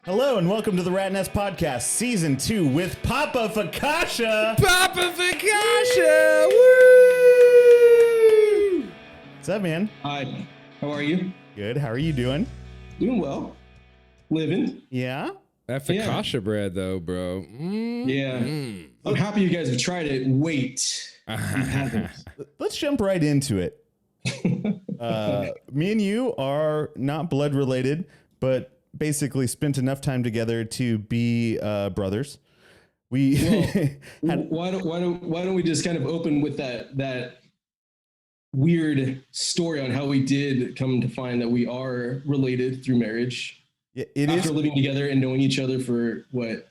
Hello and welcome to the Ratnest podcast, season 2 with Papa Focaccia. Papa Focaccia! Woo! What's up, man? Hi, how are you? Good. How are you doing? Doing well. Living. Yeah. That Focaccia bread, though, bro. Yeah. I'm happy you guys have tried it. Wait. You haven't. Let's jump right into it. Me and you are not blood related, but basically spent enough time together to be brothers. We Why don't we just kind of open with that weird story on how we did come to find that we are related through marriage. it After is living together and knowing each other for what,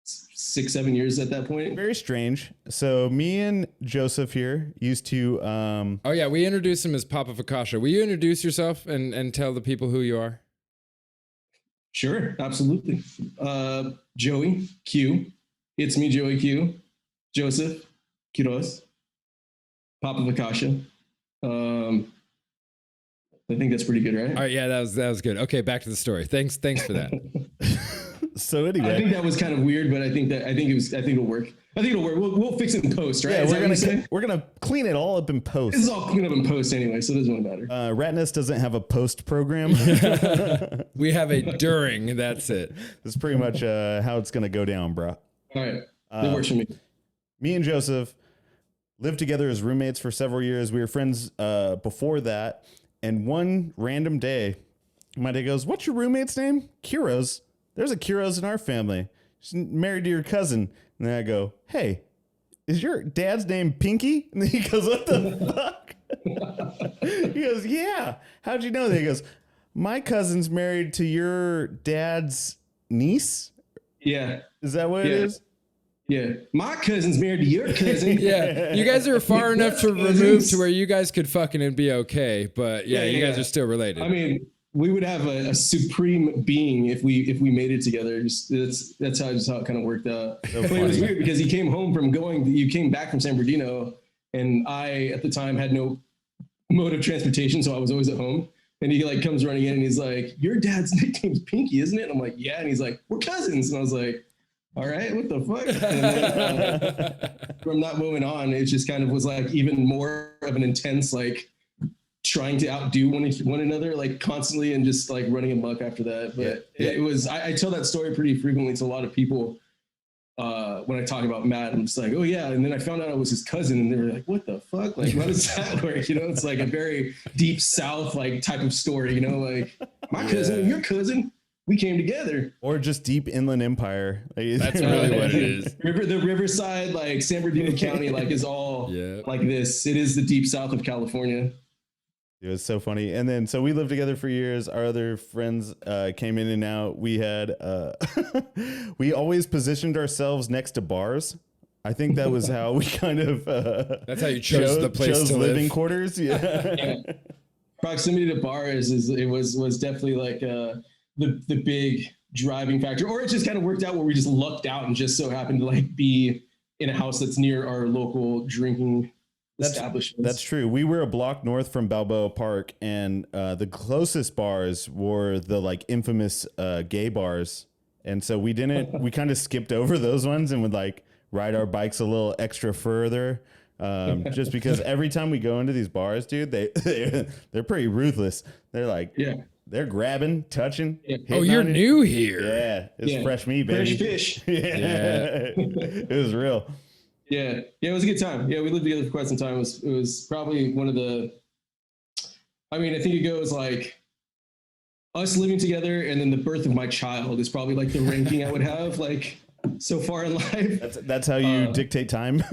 6-7 years at that point. very strange. So me and Joseph here used to Oh, yeah, we introduced him as Papa Focaccia. Will you introduce yourself and tell the people who you are? Sure, absolutely. Joey Q. It's me, Joey Q. Joseph Quiroz. Papa Focaccia. I think that's pretty good, right? All right, yeah, that was good. Okay, back to the story. Thanks for that. so I anyway. think that was kind of weird, but I think it'll work. I think it'll work. We'll fix it in post, right? Yeah, Is that what you're saying? we're gonna clean it all up in post. This is all cleaned up in post anyway, so it doesn't really matter. Ratnest doesn't have a post program. We have a during, that's it. That's pretty much how it's gonna go down, bro. All right, that works for me. Me and Joseph lived together as roommates for several years. We were friends before that, and one random day, my dad goes, "What's your roommate's name?" Quiroz. There's a Quiroz in our family. She's married to your cousin. And then I go, "Hey, is your dad's name Pinky?" And then he goes, "What the fuck?" He goes, "Yeah. How'd you know that?" He goes, "My cousin's married to your dad's niece." Yeah, Is that what it is? yeah. My cousin's married to your cousin. Yeah, you guys are far enough to remove to where you guys could fucking and be okay, but yeah, you guys are still related. I mean, we would have a supreme being if we made it together. That's how it kind of worked out. But it was weird because you came back from San Bernardino, and I at the time had no mode of transportation, so I was always at home. And he like comes running in and he's like, "Your dad's nickname's Pinky, isn't it?" And I'm like, "Yeah." And he's like, "We're cousins." And I was like, "All right, what the fuck?" And then, from that moment on, it just kind of was like even more of an intense like trying to outdo one another like constantly and just like running amok after that. But it was I tell that story pretty frequently to a lot of people when I talk about Matt. I'm just like, "Oh yeah," and then I found out I was his cousin, and they were like, "What the fuck? Like, how does that work?" You know, it's like a very deep South like type of story. You know, like my cousin and your cousin, we came together. Or just deep inland empire. That's really what it is. The Riverside, like San Bernardino County, like is all like this. It is the deep South of California. It was so funny. And then, so we lived together for years. Our other friends came in and out. We had, we always positioned ourselves next to bars. I think that was how we kind of, that's how you chose the place to living live. quarters. Yeah. Proximity to bars was definitely like the big driving factor, or it just kind of worked out where we just lucked out and just so happened to like be in a house that's near our local drinking establishments. That's true. We were a block north from Balboa Park, and the closest bars were the like infamous gay bars. And so we kind of skipped over those ones and would like ride our bikes a little extra further. Just because every time we go into these bars, dude, they're pretty ruthless. They're like, they're grabbing, touching. Oh, you're new here. Yeah. It's fresh meat, baby. Fresh fish. It was real. Yeah, it was a good time. Yeah, we lived together for quite some time. It was probably one of the, I mean, I think it goes like us living together and then the birth of my child is probably like the ranking I would have like so far in life. That's how you dictate time.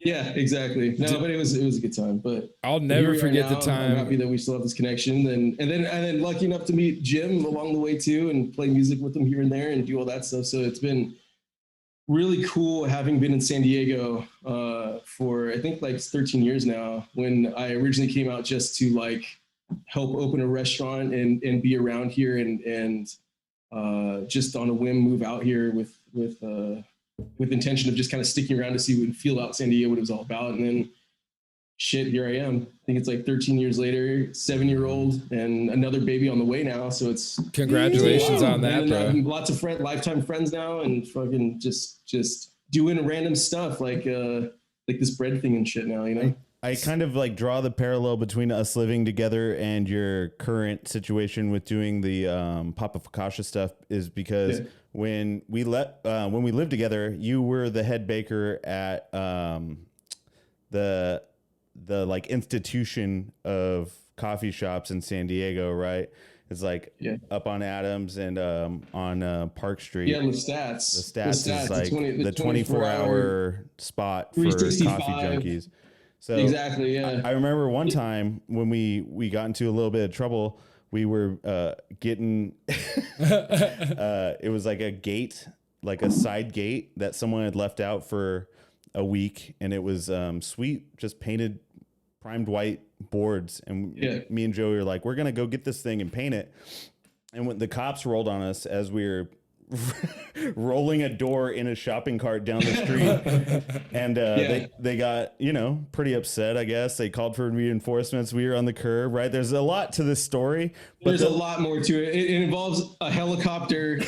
Yeah, exactly. No, but it was a good time. But I'll never forget the time. I'm happy that we still have this connection, and then lucky enough to meet Jim along the way too, and play music with him here and there, and do all that stuff. So it's been really cool having been in San Diego for I think like 13 years now. When I originally came out just to like help open a restaurant and be around here and just on a whim move out here with intention of just kind of sticking around to see what feel out San Diego, what it was all about. And then shit, here I am. I think it's like 13 years later, 7-year-old, and another baby on the way now. So it's Congratulations on that, bro. Lots of lifetime friends now, and fucking just doing random stuff like this bread thing and shit now, you know? I kind of like draw the parallel between us living together and your current situation with doing the Papa Focaccia stuff is because when we lived together, you were the head baker at the like institution of coffee shops in San Diego, right? It's like up on Adams and on Park Street. Yeah, Lestat's. Lestat's is like the 24-hour spot for coffee junkies. So exactly, yeah. I remember one time when we got into a little bit of trouble, we were getting it was like a gate, like a side gate that someone had left out for a week, and it was sweet, just painted primed white boards, and me and Joey were like, we're gonna go get this thing and paint it. And when the cops rolled on us as we were rolling a door in a shopping cart down the street, and they got, you know, pretty upset, I guess. They called for reinforcements. We were on the curb, right? There's a lot to this story, but there's a lot more to it. It involves a helicopter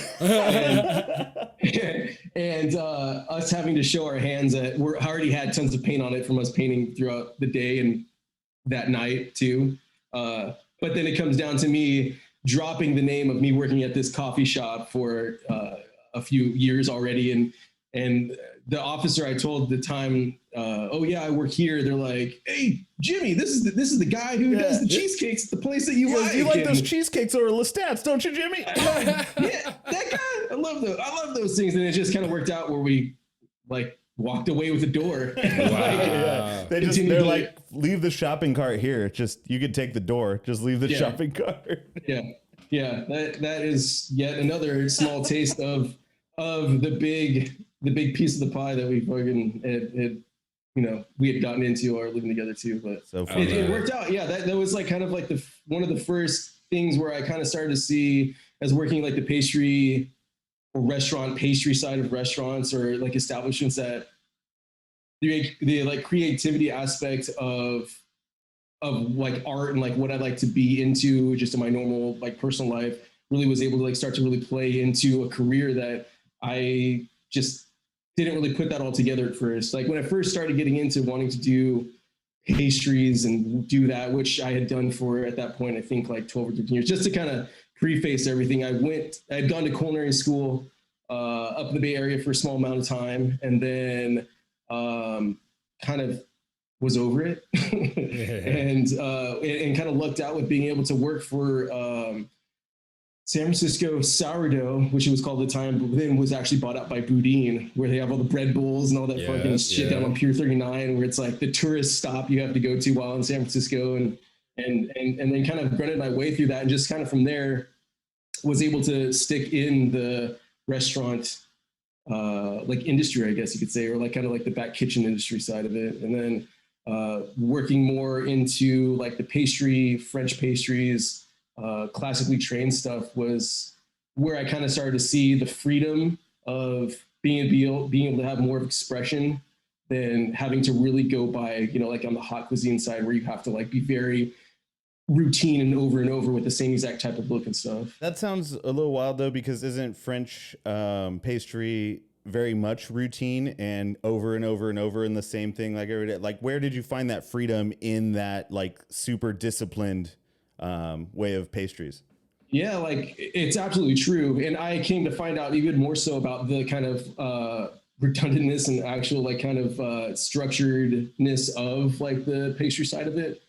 and us having to show our hands that we already had tons of paint on it from us painting throughout the day and that night too. But then it comes down to me dropping the name of me working at this coffee shop for a few years already. And the officer I told at the time, oh yeah, I work here. They're like, hey, Jimmy, this is the guy who does the cheesecakes at the place that you like. You like those cheesecakes over Lestat's, don't you, Jimmy? Yeah, that guy. I love those things. And it just kind of worked out where we like walked away with the door. Wow. They're like, leave the shopping cart here. Just, you could take the door. Just leave the shopping cart. Yeah. That is yet another small taste of the big piece of the pie that we fucking had, you know, we had gotten into or living together too. But so it worked out. Yeah, that was like kind of like one of the first things where I kind of started to see as working like the pastry or restaurant pastry side of restaurants or like establishments that the like creativity aspect of like art and like what I like to be into just in my normal like personal life really was able to like start to really play into a career that I just didn't really put that all together at first. Like when I first started getting into wanting to do pastries and do that, which I had done for at that point, I think like 12 or 13 years, just to kind of preface everything. I had gone to culinary school up in the Bay Area for a small amount of time, and then kind of was over it and kind of lucked out with being able to work for San Francisco Sourdough, which it was called at the time, but then was actually bought out by Boudin, where they have all the bread bowls and all that fucking shit down on Pier 39, where it's like the tourist stop you have to go to while in San Francisco, and then kind of grunted my way through that, and just kind of from there was able to stick in the restaurant like industry, I guess you could say, or like kind of like the back kitchen industry side of it, and then working more into like the pastry, French pastries, classically trained stuff was where I kind of started to see the freedom of being able to have more of expression than having to really go by, you know, like on the hot cuisine side where you have to like be very routine and over with the same exact type of look and stuff. That sounds a little wild though, because isn't French pastry very much routine and over in the same thing like every day? Like, where did you find that freedom in that like super disciplined way of pastries? Yeah, like it's absolutely true. And I came to find out even more so about the kind of redundantness and actual like kind of structuredness of like the pastry side of it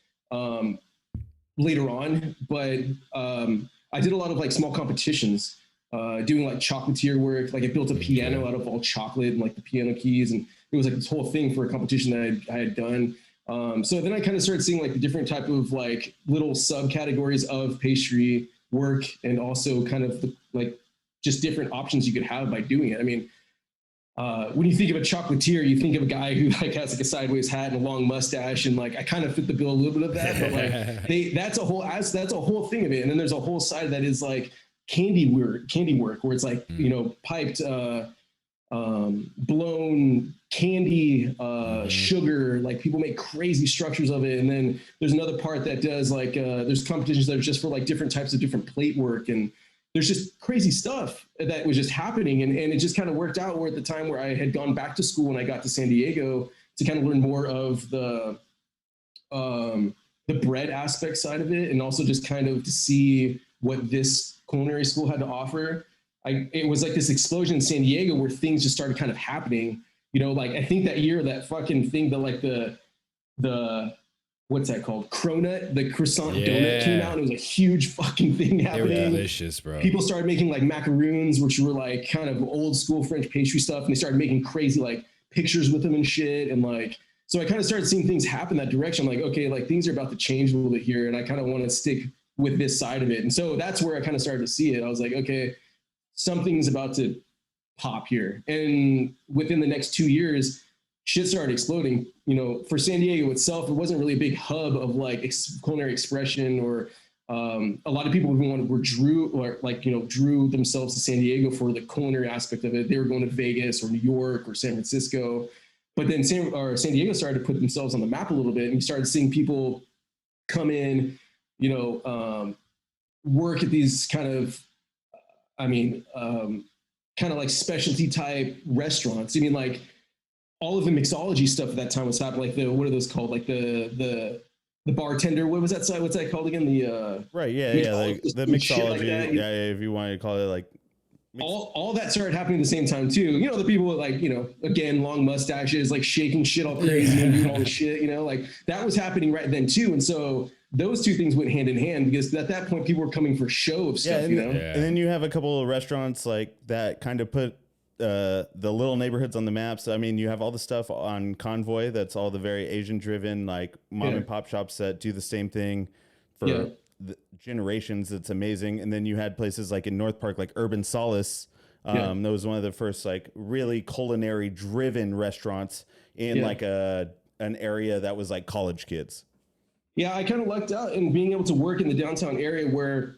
later on. But I did a lot of like small competitions doing like chocolatier work. Like I built a piano out of all chocolate and like the piano keys. And it was like this whole thing for a competition that I had done. So then I kind of started seeing like the different type of like little subcategories of pastry work, and also kind of the, like just different options you could have by doing it. I mean, when you think of a chocolatier, you think of a guy who like has like a sideways hat and a long mustache, and like I kind of fit the bill a little bit of that. But like that's a whole thing of it. And then there's a whole side that is like candy work, where it's like you know piped blown candy, sugar, like people make crazy structures of it. And then there's another part that does like, there's competitions that are just for like different types of different plate work. And there's just crazy stuff that was just happening. And it just kind of worked out where at the time where I had gone back to school and I got to San Diego to kind of learn more of the bread aspect side of it. And also just kind of to see what this culinary school had to offer. It was like this explosion in San Diego where things just started kind of happening, you know, like I think that year, that fucking thing, the what's that called? Cronut, the croissant donut came out and it was a huge fucking thing happening. They were delicious, bro. People started making like macaroons, which were like kind of old school French pastry stuff. And they started making crazy like pictures with them and shit. And like, so I kind of started seeing things happen that direction. I'm like, okay, like things are about to change a little bit here. And I kind of want to stick with this side of it. And so that's where I kind of started to see it. I was like, okay, something's about to pop here. And within the next 2 years, shit started exploding. You know, for San Diego itself, it wasn't really a big hub of like culinary expression, or a lot of people drew themselves to San Diego for the culinary aspect of it. They were going to Vegas or New York or San Francisco. But then San Diego started to put themselves on the map a little bit, and you started seeing people come in, you know, work at these kind of, kind of like specialty type restaurants. I mean, like all of the mixology stuff at that time was happening. Like what are those called? Like the bartender. What was that side? What's that called again? Right. Yeah. Like the mixology. Like yeah. If you want to call it like. All that started happening at the same time too. You know, the people with like, you know, again, long mustaches, like shaking shit all crazy and doing all the shit, you know, like that was happening right then too. And so those two things went hand in hand, because at that point people were coming for show of stuff, you know? And then you have a couple of restaurants like that kind of put the little neighborhoods on the maps. I mean, you have all the stuff on Convoy. That's all the very Asian driven, like mom and pop shops that do the same thing for the generations. It's amazing. And then you had places like in North Park, like Urban Solace. That was one of the first like really culinary driven restaurants in like an area that was like college kids. Yeah, I kind of lucked out in being able to work in the downtown area where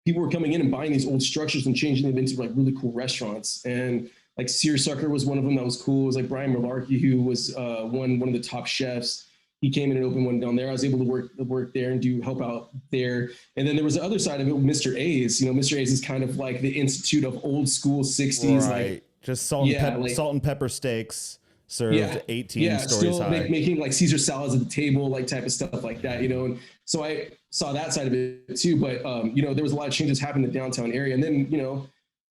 people were coming in and buying these old structures and changing them into like really cool restaurants. And like Seersucker was one of them that was cool. It was like Brian Malarkey, who was one of the top chefs. He came in and opened one down there. I was able to work there and help out there. And then there was the other side of it, Mr. A's. You know, Mr. A's is kind of like the institute of old school 60s. Right. Like just salt and pepper steaks served 18 stories still high. Making like Caesar salads at the table, like type of stuff like that, you know. And so I saw that side of it too. But you know, there was a lot of changes happening in the downtown area. And then, you know,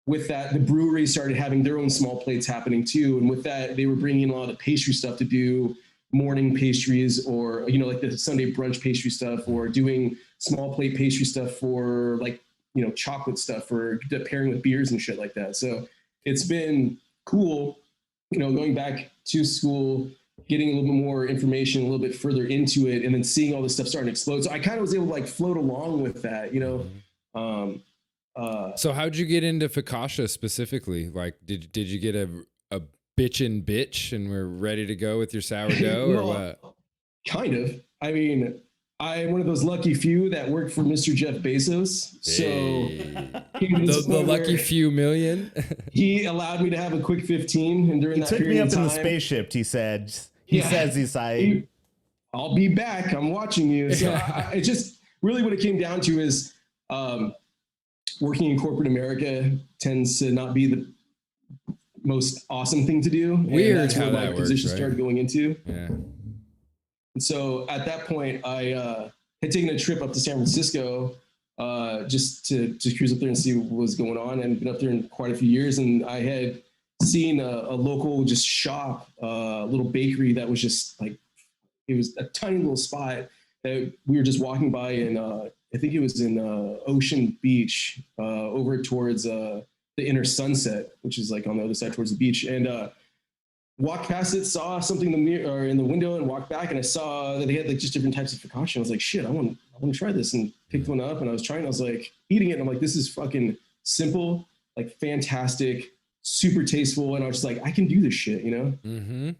with that, the breweries started having their own small plates happening too. And with that, they were bringing in a lot of the pastry stuff to do morning pastries, or, you know, like the Sunday brunch pastry stuff, or doing small plate pastry stuff for like, you know, chocolate stuff for pairing with beers and shit like that. So it's been cool, you know, going back to school, getting a little bit more information, a little bit further into it, and then seeing all this stuff starting to explode. So I kind of was able to like float along with that, you know. So how'd you get into Focaccia specifically? Like, did you get a bitch and we're ready to go with your sourdough or what? Kind of. I mean, I'm one of those lucky few that worked for Mr. Jeff Bezos. So the lucky few million. He allowed me to have a quick 15, and during that period took me up of time, in the spaceship. He said, he's like, I'll be back. I'm watching you. So it just really what it came down to is working in corporate America tends to not be the most awesome thing to do. Weird that's how where that my position works, right? started going into. Yeah. And so at that point, I had taken a trip up to San Francisco just to cruise up there and see what was going on, and been up there in quite a few years. And I had seen a local just shop, a little bakery that was just like, it was a tiny little spot that we were just walking by, and I think it was in Ocean Beach, over towards the Inner Sunset, which is like on the other side towards the beach, and walked past it, saw something in the window, and walked back, and I saw that they had like just different types of focaccia. I was like, shit, I want to try this, and picked one up, and I was like eating it, and I'm like, this is fucking simple, like fantastic, super tasteful, and I was just like, I can do this shit, you know? Mm-hmm.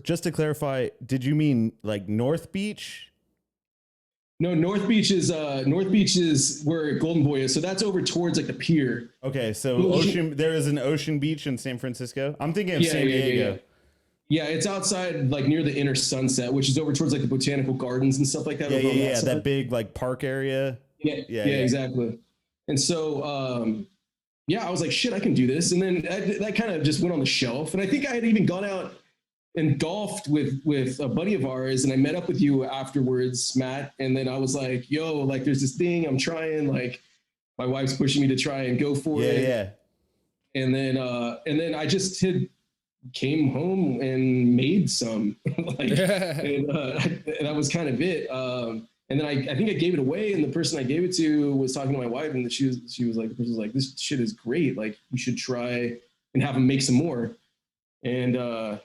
Just to clarify, did you mean like North Beach? No, North Beach is where Golden Boy is. So that's over towards like the pier. Okay, so there is an Ocean Beach in San Francisco. I'm thinking of San Diego. Yeah, it's outside like near the Inner Sunset, which is over towards like the botanical gardens and stuff like that. Yeah, that big like park area. Yeah, exactly. And so, I was like, shit, I can do this. And then that kind of just went on the shelf. And I think I had even gone out and golfed with a buddy of ours, and I met up with you afterwards, Matt. And then I was like, yo, like there's this thing I'm trying, like my wife's pushing me to try and go for it. Yeah. And then I just came home and made some, like, and that was kind of it. And then I think I gave it away, and the person I gave it to was talking to my wife, and she was like, the person was like, this shit is great. Like you should try and have them make some more. And,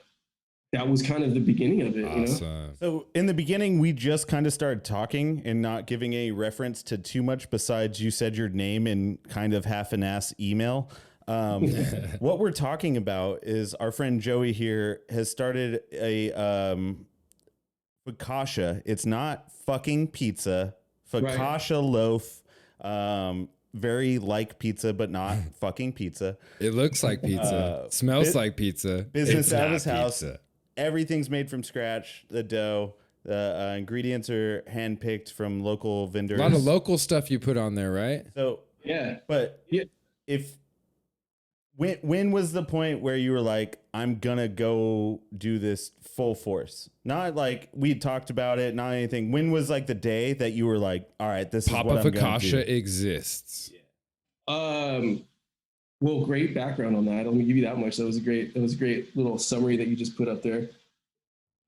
that was kind of the beginning of it. Awesome. You know? So in the beginning, we just kind of started talking and not giving any reference to too much besides you said your name in kind of half an ass email. What we're talking about is our friend Joey here has started a Focaccia. It's not fucking pizza. Focaccia loaf. Very like pizza, but not fucking pizza. It looks like pizza. Smells like pizza. Business out of his house. Pizza. Everything's made from scratch. The dough, the ingredients are handpicked from local vendors. A lot of local stuff you put on there, right? So yeah, but when was the point where you were like, I'm gonna go do this full force? Not like we talked about it, not anything. When was like the day that you were like, all right, this Papa is what I'm gonna do? Focaccia exists. Well, great background on that. Let me give you that much. That was a great little summary that you just put up there.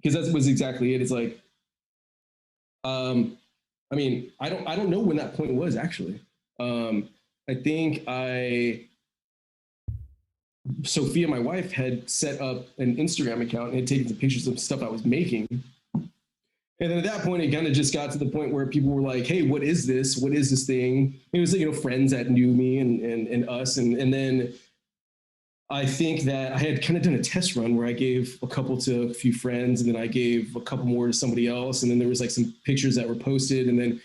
Because that was exactly it. It's like, I mean, I don't know when that point was actually. I think Sophia, my wife, had set up an Instagram account and had taken some pictures of stuff I was making. And then at that point, it kind of just got to the point where people were like, hey, what is this? What is this thing? It was, friends that knew me and us. And then I think that I had kind of done a test run where I gave a couple to a few friends, and then I gave a couple more to somebody else. And then there was like some pictures that were posted, and then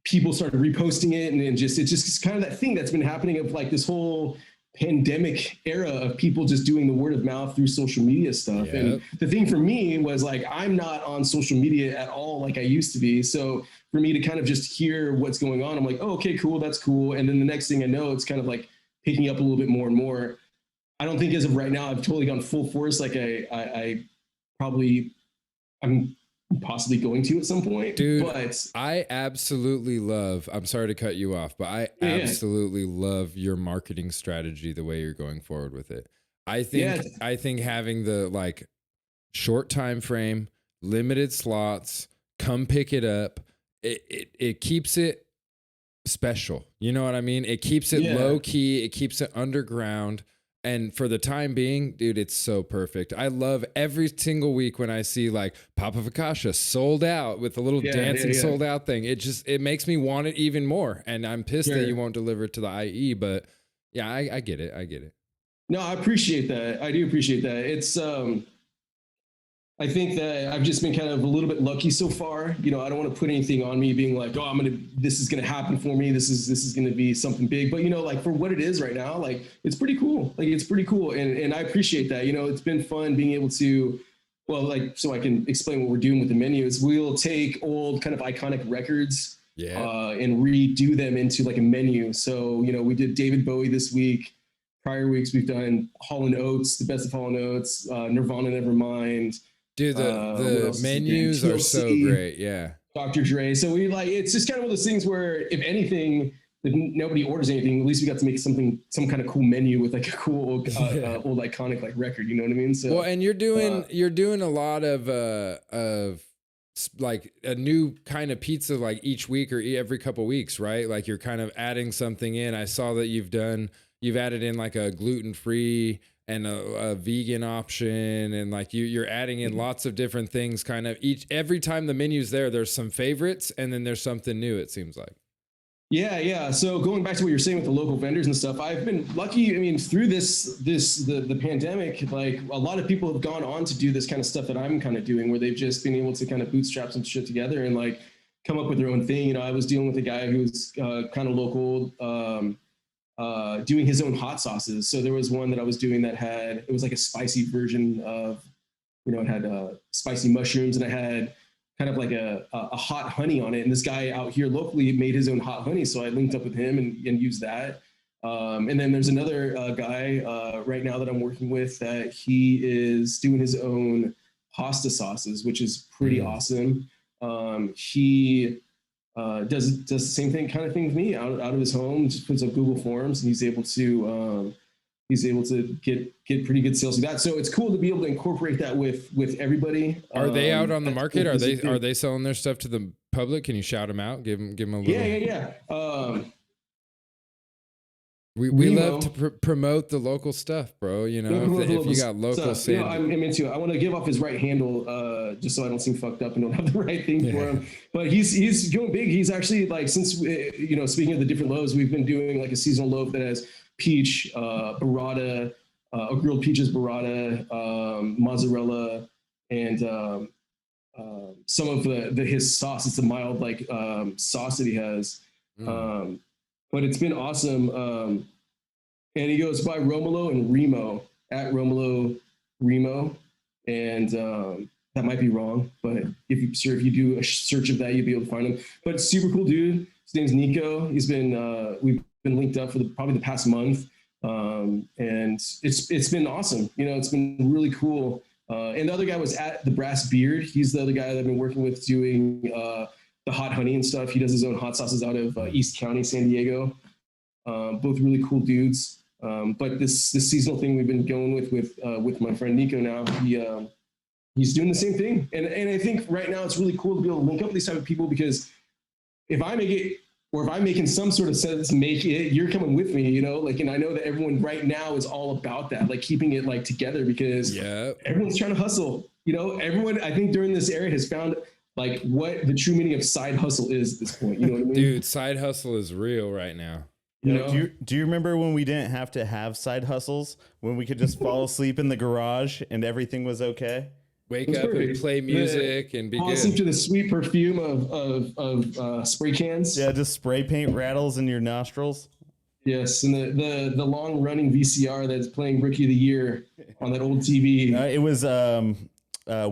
people started reposting it. And it's just kind of that thing that's been happening of like this whole pandemic era of people just doing the word of mouth through social media stuff. Yep. And the thing for me was like, I'm not on social media at all like I used to be. So for me to kind of just hear what's going on, I'm like, oh, okay, cool. That's cool. And then the next thing I know, it's kind of like picking up a little bit more and more. I don't think as of right now, I've totally gone full force. Like I'm possibly going to at some point. Dude, but I absolutely love, I'm sorry to cut you off, but I absolutely love your marketing strategy, the way you're going forward with it. I think having the like short time frame, limited slots, come pick it up, it keeps it special. You know what I mean? It keeps it low key, it keeps it underground. And for the time being, dude, it's so perfect. I love every single week when I see like Papa Focaccia sold out with a little dancing sold out thing. It makes me want it even more. And I'm pissed that you won't deliver it to the IE, but yeah, I get it. I get it. No, I appreciate that. I do appreciate that. It's, I think that I've just been kind of a little bit lucky so far. I don't want to put anything on me being like, oh, this is going to happen for me. This is going to be something big. But, like for what it is right now, like it's pretty cool. Like it's pretty cool. And I appreciate that. It's been fun being able to, well, like, so I can explain what we're doing with the menu is we'll take old kind of iconic records and redo them into like a menu. So, we did David Bowie this week. Prior weeks, we've done Hall & Oates, the best of Hall & Oates, Nirvana, Nevermind. Dude, the menus are so great. Yeah. Dr. Dre. So it's just kind of one of those things where if anything, if nobody orders anything, at least we got to make some kind of cool menu with like a cool old iconic like record. You know what I mean? So, well, and you're doing a lot of like a new kind of pizza like each week or every couple weeks, right? Like you're kind of adding something in. I saw that you've added in like a gluten-free and a vegan option, and like you're adding in lots of different things kind of every time the menu's there's some favorites and then there's something new, it seems like. Yeah. So going back to what you're saying with the local vendors and stuff, I've been lucky. I mean, through the pandemic, like a lot of people have gone on to do this kind of stuff that I'm kind of doing, where they've just been able to kind of bootstrap some shit together. And like, come up with their own thing. I was dealing with a guy who's kind of local, doing his own hot sauces. So there was one that I was doing that it was like a spicy version of, it had spicy mushrooms, and it had kind of like a hot honey on it. And this guy out here locally made his own hot honey. So I linked up with him and used that. And then there's another guy right now that I'm working with that he is doing his own pasta sauces, which is pretty awesome. He does the same kind of thing with me out of his home, just puts up Google Forms, and he's able to get pretty good sales with that. So it's cool to be able to incorporate that with everybody. Are they out on the market? Are they selling their stuff to the public? Can you shout them out? Give them a little. Yeah. We love to promote the local stuff, bro. If you got local stuff, I'm into it. I want to give off his right handle, just so I don't seem fucked up and don't have the right thing for him. But he's going big. He's actually like, since speaking of the different loaves, we've been doing like a seasonal loaf that has peach, burrata, grilled peaches, burrata, mozzarella, and some of his sauce. It's a mild sauce that he has. But it's been awesome. And he goes by Romulo and Remo, at Romulo Remo. And that might be wrong, but if you do a search of that, you'll be able to find him. But super cool dude. His name's Nico. We've been linked up for probably the past month. And it's been awesome. It's been really cool. And the other guy was at the Brass Beard. He's the other guy that I've been working with doing the hot honey and stuff. He does his own hot sauces out of East County, San Diego. Both really cool dudes. But this seasonal thing we've been going with my friend Nico now, he's doing the same thing. And I think right now it's really cool to be able to link up with these type of people, because if I make it, or if I'm making some sort of sense, make it, you're coming with me, and I know that everyone right now is all about that, like keeping it together, because everyone's trying to hustle. Everyone, I think during this era has found what the true meaning of side hustle is at this point. You know what I mean? Dude, side hustle is real right now. Do you remember when we didn't have to have side hustles, when we could just fall asleep in the garage and everything was okay? Wake up and play music and be good. Fall to the sweet perfume of spray cans. Yeah, just spray paint rattles in your nostrils. Yes, and the long running VCR that's playing Rookie of the Year on that old TV. It was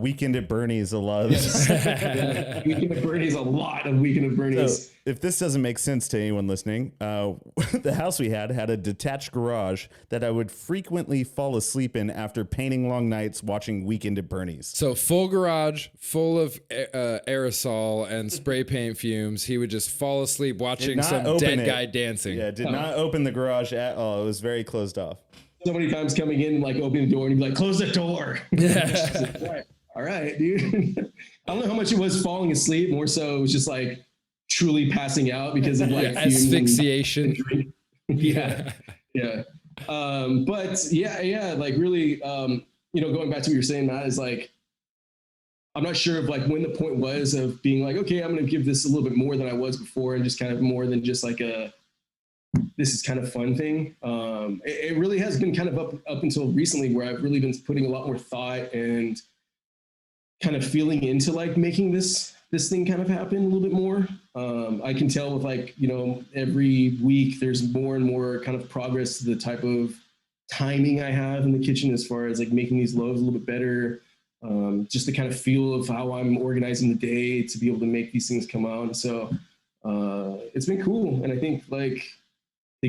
Weekend at Bernie's. A lot of this. Weekend at Bernie's. A lot of Weekend at Bernie's. So, if this doesn't make sense to anyone listening, the house we had a detached garage that I would frequently fall asleep in after painting long nights watching Weekend at Bernie's. So full garage, full of aerosol and spray paint fumes. He would just fall asleep watching some dead guy dancing. Yeah, did not open the garage at all. It was very closed off. So many times coming in, opening the door, and he'd be like, "Close the door." Yeah. All right, dude. I don't know how much it was falling asleep. More so, it was just truly passing out because of asphyxiation. Yeah. But really, going back to what you're saying, Matt, is I'm not sure of when the point was of being okay, I'm going to give this a little bit more than I was before, and just kind of more than just this is kind of fun thing. It really has been kind of up until recently, where I've really been putting a lot more thought and kind of feeling into making this thing kind of happen a little bit more. I can tell with every week there's more and more kind of progress to the type of timing I have in the kitchen, as far as making these loaves a little bit better. Just the kind of feel of how I'm organizing the day to be able to make these things come out. And so it's been cool. And I think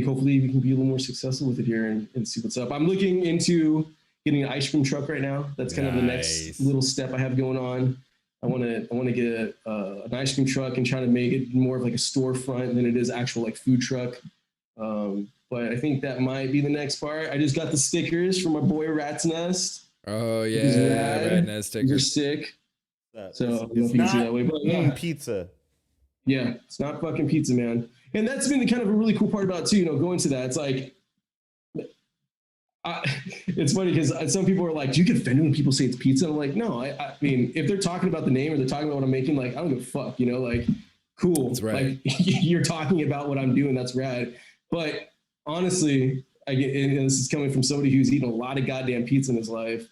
hopefully we can be a little more successul with it here and see what's up. I'm looking into getting an ice cream truck right now. That's kind of the next little step I have going on. I want to get an ice cream truck and try to make it more of a storefront than it is actual food truck. But I think that might be the next part. I just got the stickers from my boy Ratnest. Oh yeah, Ratnest stickers. You're sick. So it's not that way, but pizza. Yeah, it's not fucking pizza, man. And that's been the kind of a really cool part about it too. Going to that, it's it's funny because some people are do you get offended when people say it's pizza? I'm like, no, I mean, if they're talking about the name or they're talking about what I'm making, I don't give a fuck, cool. That's right. You're talking about what I'm doing. That's rad. But honestly, and this is coming from somebody who's eaten a lot of goddamn pizza in his life.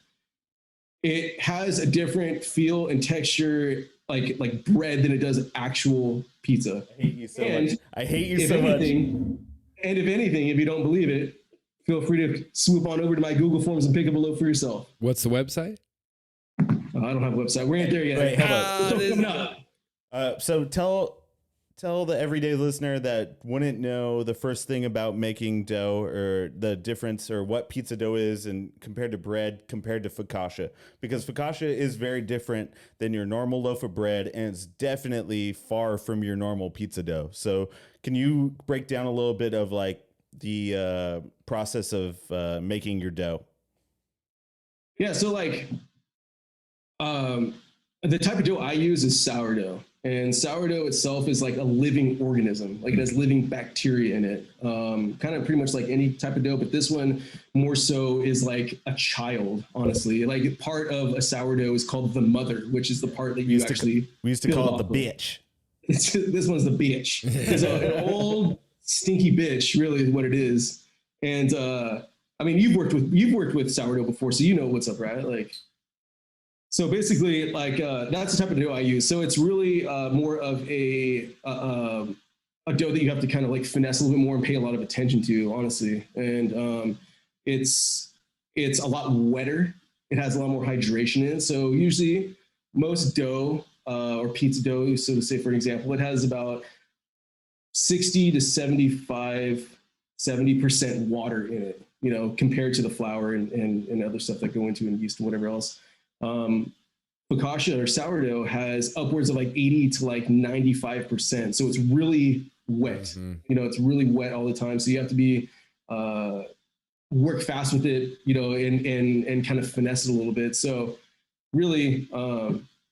it has a different feel and texture, like bread, than it does actual pizza. I hate you so And much. I hate you if so much. anything, and if anything, if you don't believe it, feel free to swoop on over to my Google Forms and pick up a loaf for yourself. What's the website? Oh, I don't have a website. We ain't there yet. Wait, hold up. So tell the everyday listener that wouldn't know the first thing about making dough, or the difference, or what pizza dough is, and compared to bread, compared to focaccia, because focaccia is very different than your normal loaf of bread, and it's definitely far from your normal pizza dough. So can you break down a little bit of like the process of making your dough? Yeah, so like the type of dough I use is sourdough. And sourdough itself is like a living organism, like it has living bacteria in it. Kind of pretty much like any type of dough, but this one more so is like a child, honestly. Like part of a sourdough is called the mother, which is the part that you actually. We used to call it the bitch. This one's the bitch. It's an old stinky bitch, really, is what it is. And I mean, you've worked with sourdough before, so you know what's up, right? Like. So basically, like that's the type of dough I use. So it's really more of a dough that you have to kind of like finesse a little bit more and pay a lot of attention to, honestly. And it's a lot wetter. It has a lot more hydration in it. So usually, most dough or pizza dough, so to say, for example, it has about 60 to 70% water in it. You know, compared to the flour and other stuff that go into and yeast and whatever else. Focaccia or sourdough has upwards of like 80 to like 95%. So it's really wet. Mm-hmm. You know, it's really wet all the time. So you have to be work fast with it, you know, and kind of finesse it a little bit. So really,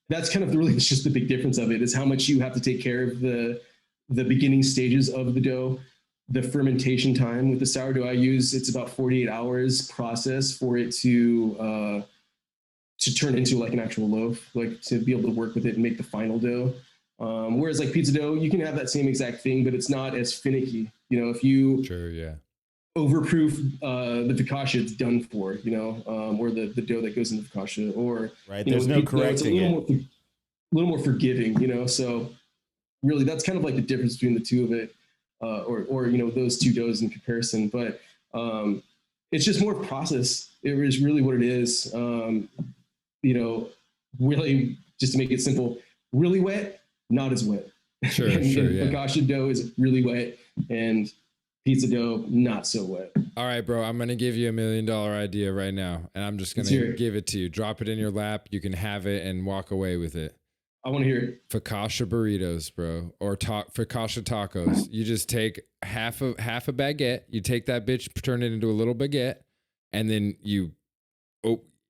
that's kind of it's just the big difference of it, is how much you have to take care of the beginning stages of the dough. The fermentation time with the sourdough I use, it's about 48 hours process for it to turn into like an actual loaf, like to be able to work with it and make the final dough. Whereas like pizza dough, you can have that same exact thing, but it's not as finicky. You know, if you overproof the focaccia, it's done for, you know, or the dough that goes into focaccia, or right. There's no correcting it. A little more forgiving, you know. So really, that's kind of like the difference between the two of it, or you know, those two doughs in comparison. But it's just more process. It is really what it is. You know, really, just to make it simple, really wet, not as wet. Sure, and yeah. Focaccia dough is really wet, and pizza dough not so wet. All right, bro, I'm going to give you $1 million idea right now, and I'm just going to give it to you. Drop it in your lap. You can have it and walk away with it. I want to hear it. Focaccia burritos, bro, or focaccia tacos. You just take half a baguette. You take that bitch, turn it into a little baguette, and then you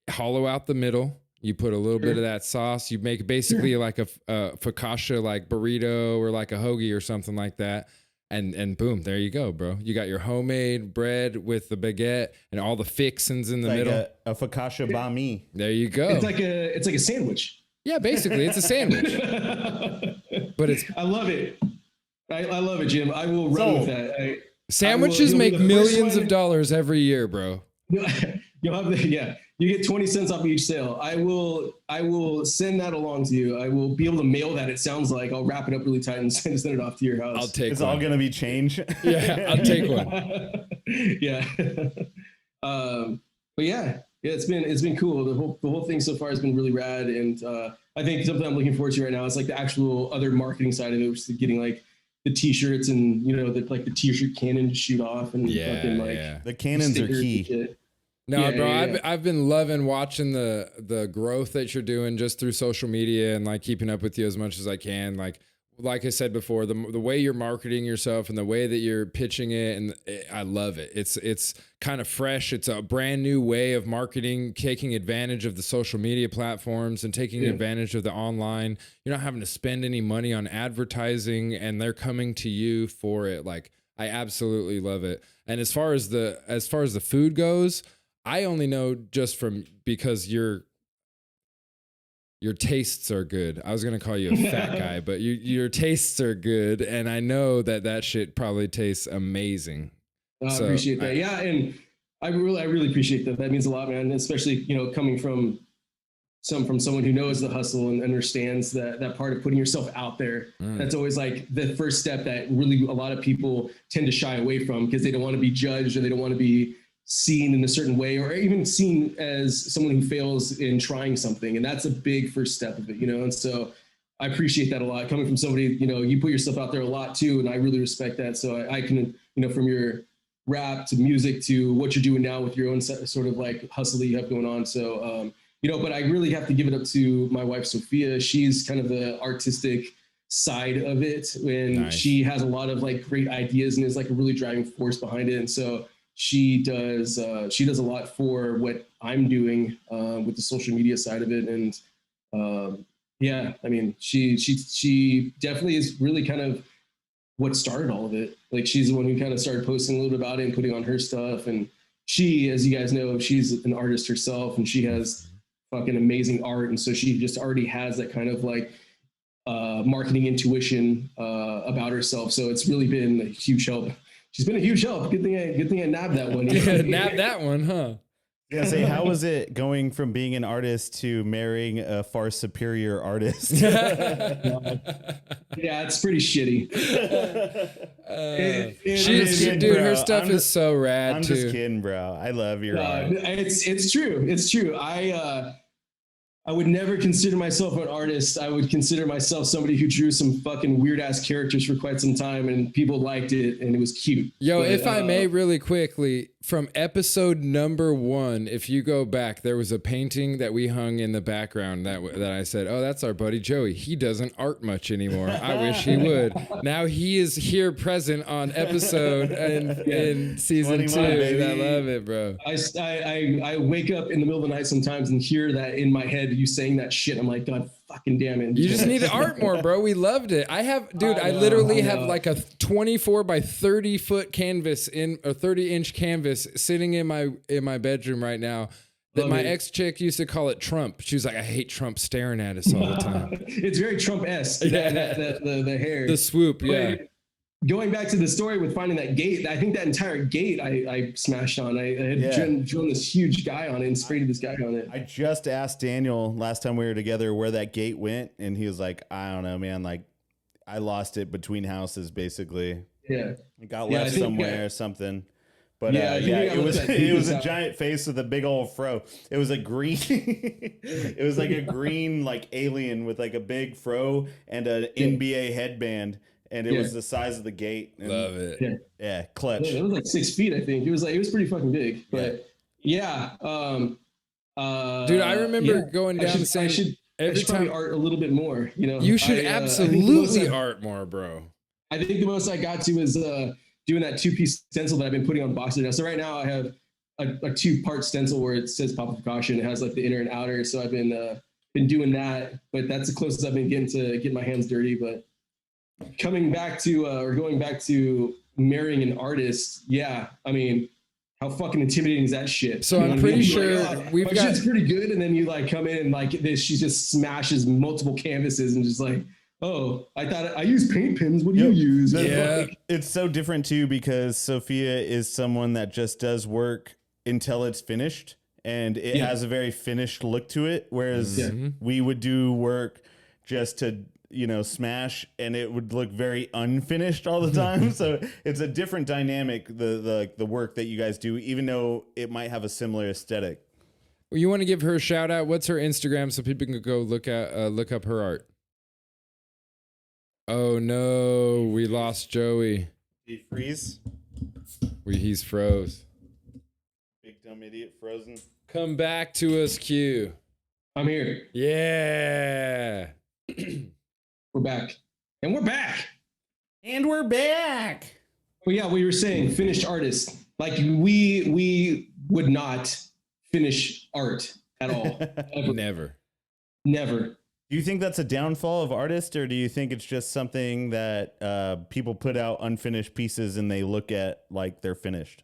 hollow out the middle. You put a little bit of that sauce. You make basically like a focaccia like burrito or like a hoagie or something like that. And boom, there you go, bro. You got your homemade bread with the baguette and all the fixins in the middle. A focaccia banh mi. There you go. It's like a sandwich. Yeah, basically, it's a sandwich. But I love it. I love it, Jim. I will run with that. Sandwiches make millions of dollars every year, bro. You'll have you get 20 cents off each sale. I will send that along to you. I will be able to mail that. It sounds like I'll wrap it up really tight and send it off to your house. I'll take it's one. All going to be change. Yeah, I'll take one. Yeah. But yeah, it's been cool. The whole thing so far has been really rad. And I think something I'm looking forward to right now is like the actual other marketing side of it, which is getting like the t-shirts and, you know, the t-shirt cannon to shoot off and the cannons are key. No, bro, I've been loving watching the growth that you're doing just through social media and like keeping up with you as much as I can. Like I said before, the way you're marketing yourself and the way that you're pitching it, and I love it. It's kind of fresh. It's a brand new way of marketing, taking advantage of the social media platforms and taking advantage of the online. You're not having to spend any money on advertising, and they're coming to you for it. Like, I absolutely love it. And as far as the food goes, I only know just because your tastes are good. I was going to call you a fat guy, but your tastes are good. And I know that shit probably tastes amazing. I appreciate that. Yeah. And I really appreciate that. That means a lot, man. Especially, you know, coming from from someone who knows the hustle and understands that part of putting yourself out there. That's always like the first step that really a lot of people tend to shy away from, because they don't want to be judged, or they don't want to be seen in a certain way, or even seen as someone who fails in trying something. And that's a big first step of it, you know? And so I appreciate that a lot, coming from somebody, you know, you put yourself out there a lot too. And I really respect that. So I can, you know, from your rap to music to what you're doing now with your own sort of like hustle that you have going on. So, you know, but I really have to give it up to my wife, Sophia. She's kind of the artistic side of it, and she has a lot of like great ideas and is like a really driving force behind it. And so she does a lot for what I'm doing with the social media side of it. And yeah, I mean, she definitely is really kind of what started all of it. Like, she's the one who kind of started posting a little bit about it and putting on her stuff. And she, as you guys know, she's an artist herself, and she has fucking amazing art. And so she just already has that kind of like marketing intuition about herself. So it's really been a huge help. She's been a huge help. Good thing I nabbed that one. Nabbed that one, huh? Yeah, say, how was it going from being an artist to marrying a far superior artist? Yeah, it's pretty shitty. Dude, her stuff is so rad. I'm just kidding, bro. I love your art. It's true. It's true. I would never consider myself an artist. I would consider myself somebody who drew some fucking weird ass characters for quite some time, and people liked it, and it was cute. Yo, but, if I may, really quickly, from episode number 1, if you go back, there was a painting that we hung in the background that I said, oh, that's our buddy Joey. He doesn't art much anymore. I wish he would. Now he is here present on episode in season 2. Baby. I love it, bro. I wake up in the middle of the night sometimes and hear that in my head, you saying that shit. I'm like, God fucking damn it. You just need to art more, bro. We loved it. I literally have like a 24 by 30 foot canvas in a 30-inch canvas sitting in my bedroom right now. That my ex-chick used to call it Trump. She was like, I hate Trump staring at us all the time. It's very Trump-esque, the hair. The swoop, yeah. Going back to the story with finding that gate, I think that entire gate I smashed on. I had drawn this huge guy on it and sprayed this guy on it. I just asked Daniel last time we were together where that gate went, and he was like, I don't know, man. Like, I lost it between houses, basically. Yeah. It got left somewhere or something. But it was a giant face with a big old fro. It was a green, it was like a green like alien with like a big fro and an NBA headband, and it was the size of the gate. And, love it. Yeah, clutch. It was like 6 feet, I think. It was pretty fucking big. But dude, I remember going down and saying, I should probably art a little bit more. You know, you should absolutely art more, bro. I think the most I got to was doing that 2-piece stencil that I've been putting on boxes now. So right now I have a 2-part stencil where it says Papa Focaccia, and it has like the inner and outer. So I've been doing that, but that's the closest I've been getting to get my hands dirty. But going back to marrying an artist, yeah, I mean, how fucking intimidating is that shit? So I'm pretty sure my shit's pretty good, and then you like come in and like this, she just smashes multiple canvases and just like, oh, I thought I use paint pens. What do you use? Yeah, it's so different too, because Sophia is someone that just does work until it's finished, and it has a very finished look to it. Whereas we would do work just to, smash, and it would look very unfinished all the time. So it's a different dynamic, the work that you guys do, even though it might have a similar aesthetic. Well, you want to give her a shout out? What's her Instagram so people can go look up her art? Oh no, we lost Joey. Did he freeze? He's froze. Big dumb idiot frozen. Come back to us, Q. I'm here. Yeah. We're back. And we're back. And we're back. Well, yeah, we were saying finished artist. Like we would not finish art at all. Never. Do you think that's a downfall of artists, or do you think it's just something that people put out unfinished pieces and they look at like they're finished?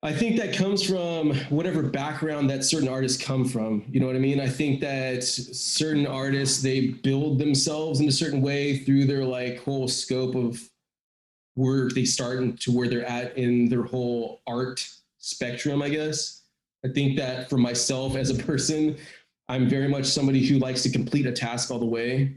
I think that comes from whatever background that certain artists come from. You know what I mean? I think that certain artists, they build themselves in a certain way through their like whole scope of where they start to where they're at in their whole art spectrum, I guess. I think that for myself as a person, I'm very much somebody who likes to complete a task all the way,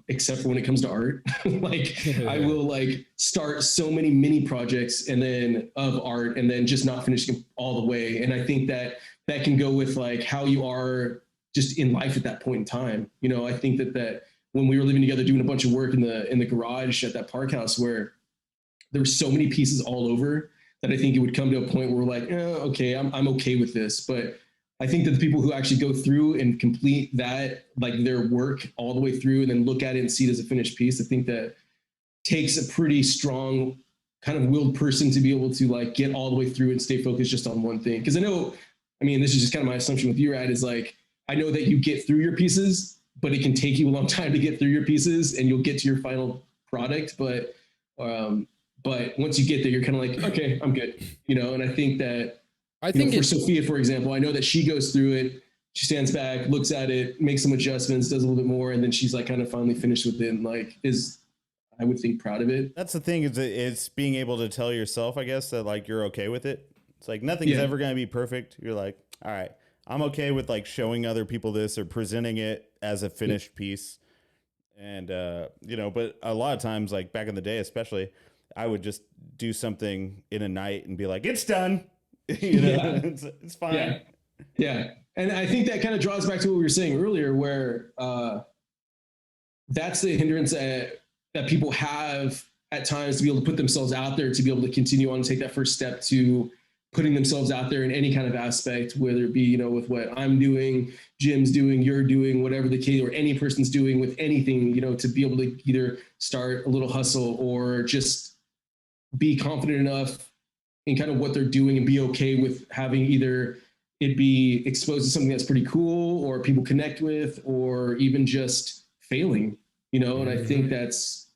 except for when it comes to art. Like I will like start so many mini projects and then of art and then just not finish them all the way. And I think that that can go with like how you are just in life at that point in time. You know, I think that when we were living together doing a bunch of work in the garage at that park house where there were so many pieces all over that I think it would come to a point where we're like, okay, I'm okay with this. But I think that the people who actually go through and complete that, like their work all the way through and then look at it and see it as a finished piece, I think that takes a pretty strong kind of willed person to be able to like get all the way through and stay focused just on one thing. Cause I know, I mean, this is just kind of my assumption with you, Rad, is like, I know that you get through your pieces, but it can take you a long time to get through your pieces and you'll get to your final product. But once you get there, you're kind of like, okay, I'm good. You know? And I think that, for Sophia, for example, I know that she goes through it, she stands back, looks at it, makes some adjustments, does a little bit more, and then she's like kind of finally finished with it and like is, I would think, proud of it. That's the thing, is it's being able to tell yourself, I guess, that like you're okay with it. It's like nothing's ever going to be perfect. You're like, all right, I'm okay with like showing other people this or presenting it as a finished piece. And, but a lot of times, like back in the day, especially, I would just do something in a night and be like, it's done. It's fine. Yeah. And I think that kind of draws back to what we were saying earlier, where that's the hindrance that people have at times to be able to put themselves out there, to be able to continue on and take that first step to putting themselves out there in any kind of aspect, whether it be, with what I'm doing, Jim's doing, you're doing, whatever the case, or any person's doing with anything, to be able to either start a little hustle or just be confident enough in kind of what they're doing and be okay with having either it be exposed to something that's pretty cool or people connect with, or even just failing, and I think that's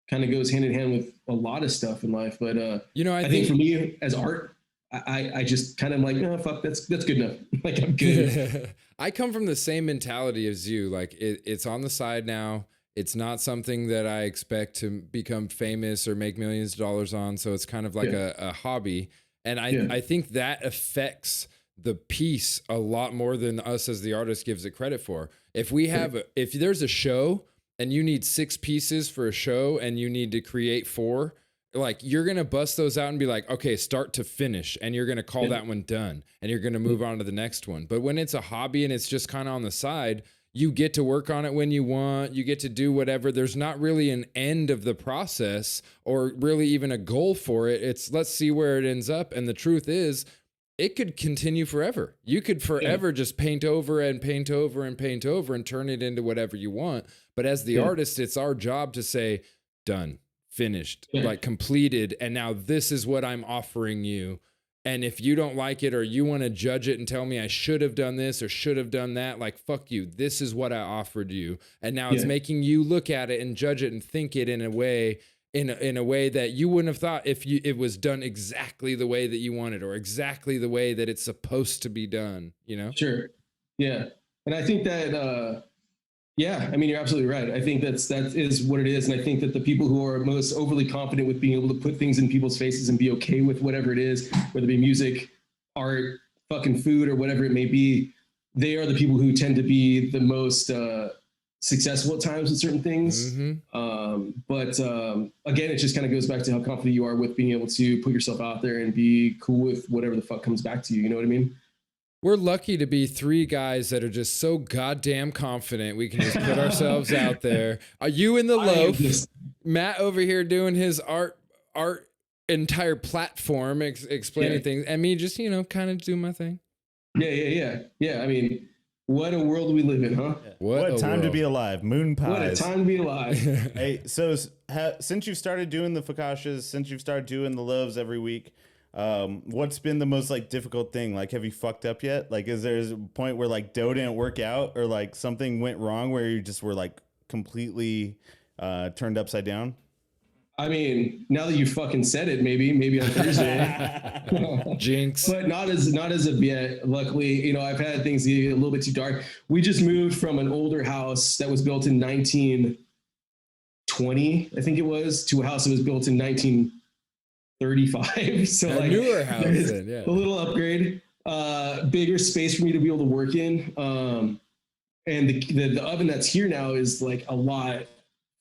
kind of goes hand in hand with a lot of stuff in life. But, I think for me as art, I just kind of like, no, fuck, that's good enough. Like I'm good. I come from the same mentality as you. Like it's on the side now. It's not something that I expect to become famous or make millions of dollars on. So it's kind of like a hobby. And I think that affects the piece a lot more than us as the artist gives it credit for. If we have, if there's a show and you need 6 pieces for a show and you need to create 4, like you're going to bust those out and be like, okay, start to finish. And you're going to call that one done and you're going to move on to the next one. But when it's a hobby and it's just kind of on the side, you get to work on it when you want, you get to do whatever. There's not really an end of the process or really even a goal for it. It's let's see where it ends up. And the truth is, it could continue forever. You could forever just paint over and paint over and paint over and turn it into whatever you want. But as the artist, it's our job to say, done, finished, like completed. And now this is what I'm offering you. And if you don't like it or you want to judge it and tell me I should have done this or should have done that, like, fuck you. This is what I offered you. And now it's making you look at it and judge it and think it in a way that you wouldn't have thought if it was done exactly the way that you wanted or exactly the way that it's supposed to be done, Sure. Yeah. And I think that, I mean, you're absolutely right. I think that is what it is. And I think that the people who are most overly confident with being able to put things in people's faces and be okay with whatever it is, whether it be music, art, fucking food, or whatever it may be, they are the people who tend to be the most successful at times with certain things. But again, it just kind of goes back to how confident you are with being able to put yourself out there and be cool with whatever the fuck comes back to you. You know what I mean? We're lucky to be 3 guys that are just so goddamn confident. We can just put ourselves out there. Are you in the loaf? Matt over here doing his art entire platform, explaining things, and me just, kind of do my thing. Yeah. I mean, what a world we live in, huh? Yeah. What a time to be alive. Moon pies. What a time to be alive. Hey, so since you've started doing the focaccias, since you've started doing the loaves every week, what's been the most like difficult thing? Like, have you fucked up yet? Like, is there a point where like dough didn't work out or like something went wrong where you just were like completely turned upside down? I mean, now that you fucking said it, maybe on Thursday. Jinx. But not as of yet. Luckily, I've had things get a little bit too dark. We just moved from an older house that was built in 1920, I think it was, to a house that was built in 1935. So a like newer house, a little upgrade. bigger space for me to be able to work in. And the oven that's here now is like a lot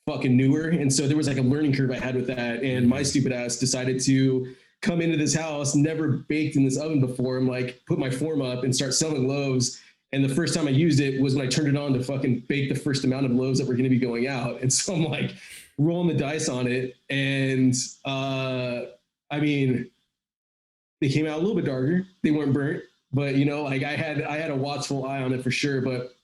fucking newer. And so there was like a learning curve I had with that. And my stupid ass decided to come into this house, never baked in this oven before. I'm like, put my form up and start selling loaves. And the first time I used it was when I turned it on to fucking bake the first amount of loaves that were going to be going out. And so I'm like rolling the dice on it. And I mean, they came out a little bit darker. They weren't burnt, but you know, like I had a watchful eye on it for sure, but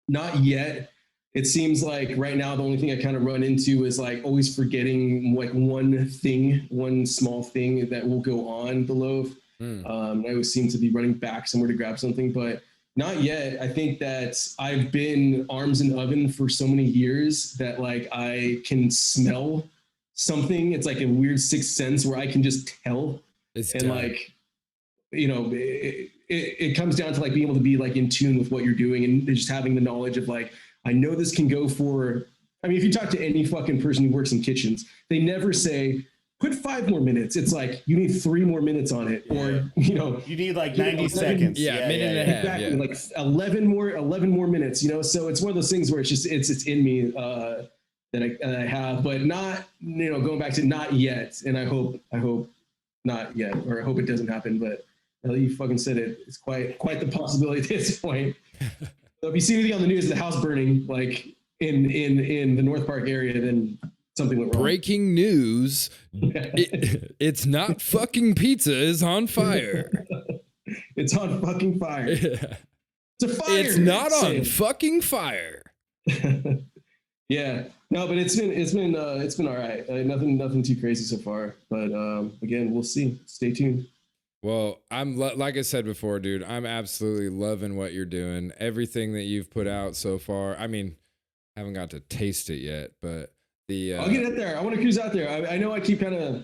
not yet. It seems like right now, the only thing I kind of run into is like always forgetting like one small thing that will go on the loaf. I always seem to be running back somewhere to grab something, but not yet. I think that I've been arms in oven for so many years that like I can smell something. It's like a weird sixth sense where I can just tell. It's and done. Like, you know, it comes down to like being able to be like in tune with what you're doing and just having the knowledge of like, I know this can go for, I mean, if you talk to any fucking person who works in kitchens, they never say, put 5 more minutes. It's like, you need 3 more minutes on it. Or, you know, you need like 90 seconds. Yeah, minute and a half. Exactly. Yeah. Like 11 more minutes, you know? So it's one of those things where it's just, it's in me that I have, but not, you know, going back to not yet. And I hope not yet, or I hope it doesn't happen, but you fucking said it. It's quite the possibility at this point. So if you see anything on the news of the house burning, like in the North Park area, then something went wrong. Breaking news. It's not fucking pizza is on fire. It's on fucking fire. Yeah. It's a fire. It's not on fucking fire. Yeah. No, but it's been all right. Nothing too crazy so far. But again, we'll see. Stay tuned. Well, I'm like I said before, dude, I'm absolutely loving what you're doing. Everything that you've put out so far. I mean, I haven't got to taste it yet, but I'll get out there. I want to cruise out there. I know I keep kind of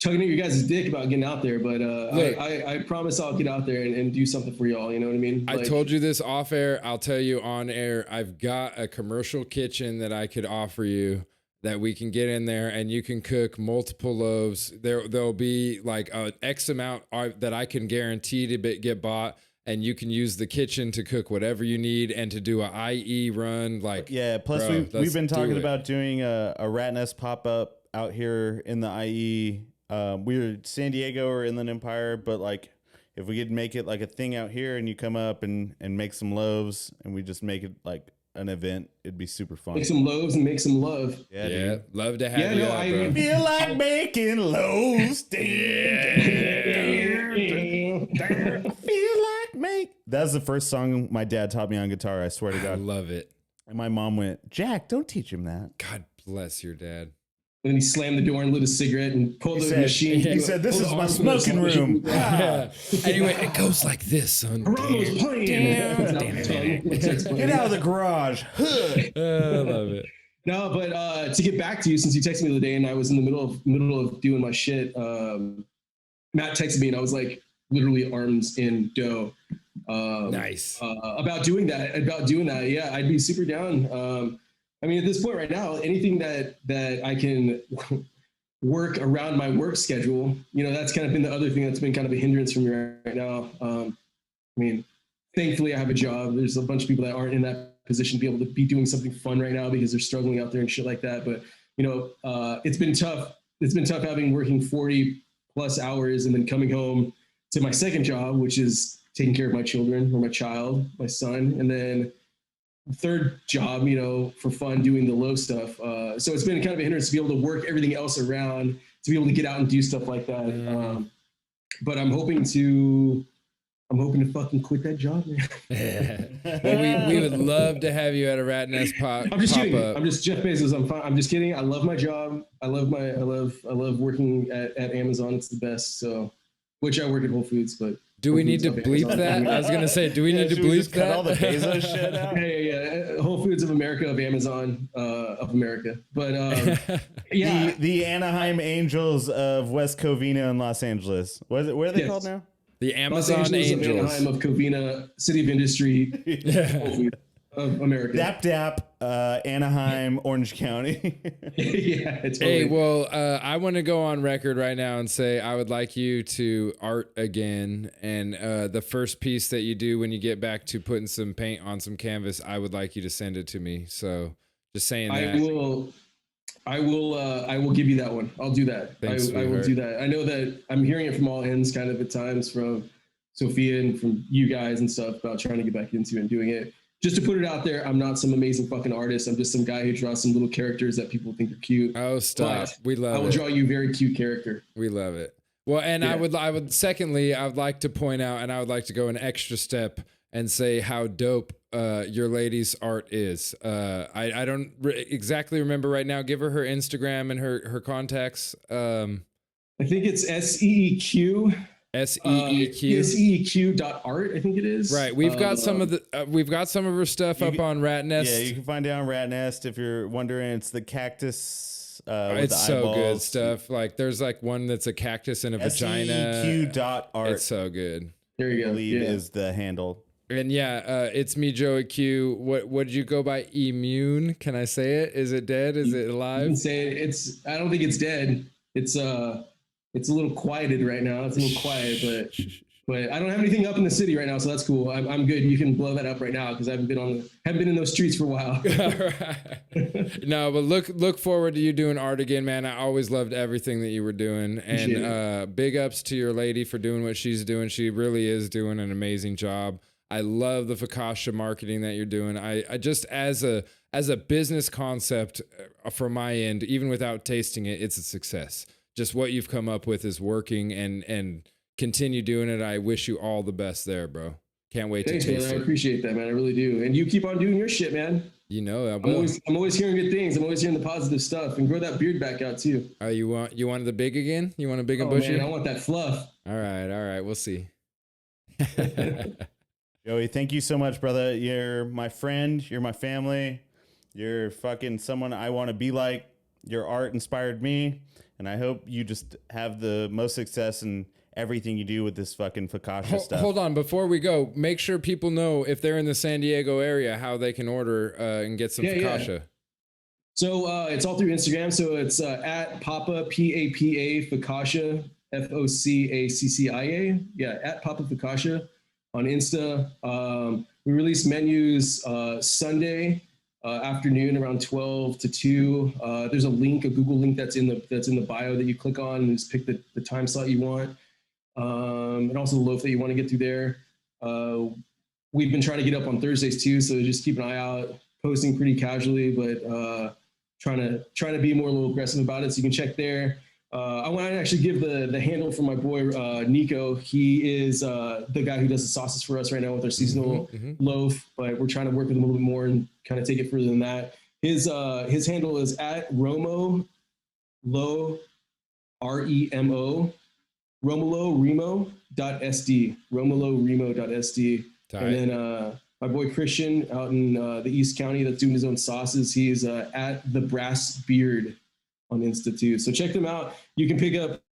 tugging at your guys' dick about getting out there, but look, I promise I'll get out there and do something for y'all. You know what I mean? I told you this off air. I'll tell you on air. I've got a commercial kitchen that I could offer you that we can get in there and you can cook multiple loaves. There'll be like an X amount that I can guarantee to get bought, and you can use the kitchen to cook whatever you need and to do a IE run. Like, yeah. Plus, we've been talking about doing a Ratnest pop up out here in the IE. We're San Diego or Inland Empire, but like if we could make it like a thing out here, and you come up and make some loaves, and we just make it like an event, it'd be super fun. Make some loaves and make some love. Yeah, dude. Love to have you. I feel like making loaves. I feel like That's the first song my dad taught me on guitar. I swear to God. I love it. And my mom went, Jack, don't teach him that. God bless your dad. And he slammed the door and lit a cigarette and pulled the machine. He said, "This is my smoking room." Yeah. Anyway, it goes like this, son. Get out of the garage. I love it. No, but to get back to you, since you texted me the other day and I was in the middle of doing my shit, Matt texted me and I was like literally arms in dough. Nice. About doing that. Yeah, I'd be super down. I mean, at this point right now, anything that I can work around my work schedule, you know, that's kind of been the other thing that's been kind of a hindrance for me right now. I mean, thankfully I have a job. There's a bunch of people that aren't in that position to be able to be doing something fun right now because they're struggling out there and shit like that. But, you know, it's been tough. It's been tough working 40 plus hours and then coming home to my second job, which is taking care of my children or my child, my son, and then third job, you know, for fun doing the low stuff. So it's been kind of a hindrance to be able to work everything else around, to be able to get out and do stuff like that. But I'm hoping to fucking quit that job, man. Well, we would love to have you at a Ratnest pop. I'm just kidding. I'm just Jeff Bezos. I'm fine. I'm just kidding. I love my job. I love working at Amazon. It's the best. So, which I work at Whole Foods, but. Do we need to bleep that? I was going to say, do we need to bleep that? Cut all the Bezos shit out? Yeah. Whole Foods of America, of Amazon, of America. But yeah. The Anaheim Angels of West Covina in Los Angeles. What are they called now? The Amazon Angels. Of Anaheim, of Covina, City of Industry, Whole Foods. America. Dap, Anaheim, Orange County. Yeah. Hey, well, I want to go on record right now and say I would like you to art again. And the first piece that you do when you get back to putting some paint on some canvas, I would like you to send it to me. So just saying that. I will give you that one. I'll do that. Thanks, I will do that. I know that I'm hearing it from all ends kind of at times from Sophia and from you guys and stuff about trying to get back into and doing it. Just to put it out there, I'm not some amazing fucking artist. I'm just some guy who draws some little characters that people think are cute. Oh, stop. We love it. I will draw you a very cute character. We love it. Well, and yeah. I would secondly, I would like to point out, and I would like to go an extra step and say how dope your lady's art is. I don't exactly remember right now. Give her Instagram and her contacts. I think it's SEEQ. SEEQ.art, I think it is. Right. We've got some of her stuff up on Ratnest. Yeah, you can find it on Ratnest if you're wondering. It's the cactus. It's so good stuff. Like there's like one that's a cactus and a vagina. SEEQ.art. It's so good. There you go. I believe is the handle. And yeah, it's me, Joey Q. What did you go by? Immune? Can I say it? Is it dead? Is it alive? You can say it. I don't think it's dead. It's a little quieted right now. It's a little quiet, but I don't have anything up in the city right now, so that's cool. I'm good. You can blow that up right now because I haven't been in those streets for a while. Right. No, but look forward to you doing art again, man. I always loved everything that you were doing, and big ups to your lady for doing what she's doing. She really is doing an amazing job. I love the Focaccia marketing that you're doing. I just as a business concept from my end, even without tasting it, it's a success. Just what you've come up with is working, and continue doing it. I wish you all the best there, bro. Can't wait to taste it. I appreciate that, man. I really do. And you keep on doing your shit, man. You know, I will. I'm always hearing good things. I'm always hearing the positive stuff. And grow that beard back out too. Oh, you want the big again? You want a big and bushy? Man, I want that fluff. All right. We'll see. Joey, thank you so much, brother. You're my friend. You're my family. You're fucking someone I want to be like. Your art inspired me. And I hope you just have the most success in everything you do with this fucking Focaccia stuff. Hold on. Before we go, make sure people know if they're in the San Diego area, how they can order and get some Focaccia. Yeah. So it's all through Instagram. So it's at Papa, P-A-P-A, Focaccia, F-O-C-A-C-C-I-A. Yeah, at Papa Focaccia on Insta. We release menus Sunday afternoon around 12 to 2. There's a Google link that's in the bio that you click on and just pick the time slot you want. And also the loaf that you want to get through there. We've been trying to get up on Thursdays too, so just keep an eye out. Posting pretty casually, but trying to be more a little aggressive about it. So you can check there. I want to actually give the handle for my boy Nico. He is the guy who does the sauces for us right now with our seasonal loaf, but we're trying to work with him a little bit more and kind of take it further than that. His handle is at Romo Lo REMO Romolo.sd Romolo.sd. And then my boy Christian out in the East County that's doing his own sauces. He's at the Brass Beard on Insta too. So check them out. You can pick up